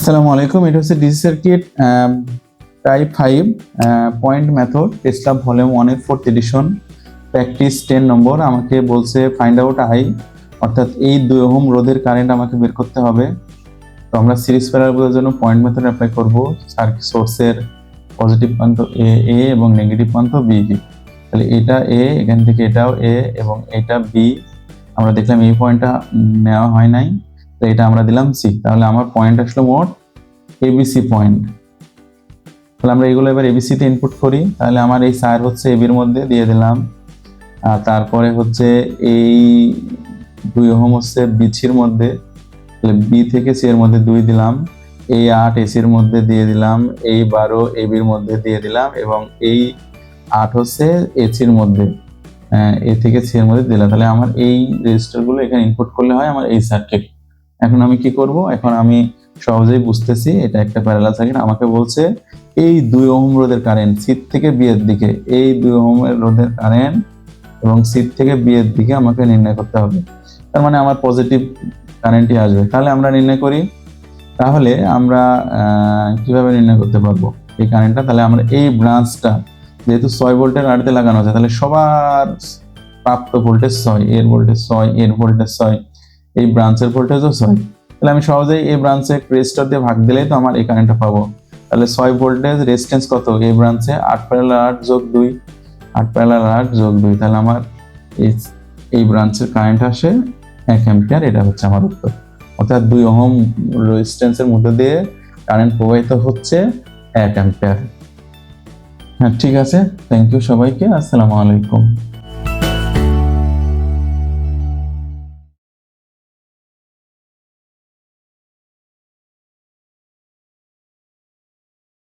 আসসালামু আলাইকুম। এটা হচ্ছে DC circuit type 5 point method Tesla volume 1 এর 4th এডিশন প্র্যাকটিস 10 নম্বর। আমাকে বলছে ফাইন্ড আউট আই, অর্থাৎ এই 2 ওহম রোধের কারেন্ট আমাকে বের করতে হবে। তো আমরা সিরিজ প্যারাবোলার জন্য পয়েন্ট মেথড অ্যাপ্লাই করব। সার্কিট সোর্সের পজিটিভ প্রান্ত এ এ এবং নেগেটিভ প্রান্ত বি বি। তাহলে এটা এ, এখান থেকে এটাও এ এবং এটা বি। আমরা দেখলাম এই পয়েন্টটা নেওয়া হয় নাই, তো এটা আমরা দিলাম সি। তাহলে আমার পয়েন্ট আসলো মোট এবিসি পয়েন্ট। তাহলে আমরা এগুলো এবার এবিসি তে ইনপুট করি। তাহলে আমার এই সার হচ্ছে এবির মধ্যে দিয়ে দিলাম, আর তারপরে হচ্ছে এই 2 ওহম হচ্ছে বিসির মধ্যে, তাহলে বি থেকে সি এর মধ্যে 2 দিলাম। এই 8 এসির মধ্যে দিয়ে দিলাম, এই 12 এবির মধ্যে দিয়ে দিলাম এবং এই 8 হচ্ছে এসির মধ্যে, এ থেকে সি এর মধ্যে দিলাম। তাহলে আমার এই রেজিস্টারগুলো এখানে ইনপুট করলে হয় আমার এই সার্কিট। এখন আমি কি করব? এখন আমি সহজেই বুঝতেছি এটা একটা প্যারালাল সার্কিট। আমাকে বলছে এই 2 ওহম রোধের কারেন্ট সি থেকে বি এর দিকে, এই 2 ওহমের রোধের কারেন্ট এবং সি থেকে বি এর দিকে আমাকে নির্ণয় করতে হবে। তার মানে আমার পজিটিভ কারেন্টই আসবে। তাহলে আমরা নির্ণয় করি। তাহলে আমরা কিভাবে নির্ণয় করতে পারবো এই কারেন্টটা? তাহলে আমরা এই ব্রাঞ্চটা যেহেতু 6 ভোল্টের আড়তে লাগানো আছে, তাহলে সবার প্রাপ্ত ভোল্টেজ 6, এর ভোল্টেজ 6, এর ভোল্টেজ 6, এই ব্রাঞ্চের ভোল্টেজও 6। তাহলে আমি সহজেই এই ব্রাঞ্চে রেজিস্টার দিয়ে ভাগ দিলেই তো আমার এই কারেন্টটা পাবো। তাহলে 6 ভোল্টেজ রেজিস্ট্যান্স কত এই ব্রাঞ্চে? 8 প্যারালাল 8 যোগ 2, 8 প্যারালাল 8 যোগ 2। তাহলে আমার এই ব্রাঞ্চের কারেন্ট আসে 1 অ্যাম্পিয়ার। এটা হচ্ছে আমার উত্তর। অর্থাৎ 2 ওহম রেজিস্ট্যান্সের মধ্যে দিয়ে কারেন্ট প্রবাহিত হচ্ছে 1 অ্যাম্পিয়ার। হ্যাঁ, ঠিক আছে। থ্যাংক ইউ সবাইকে। আসসালামু আলাইকুম।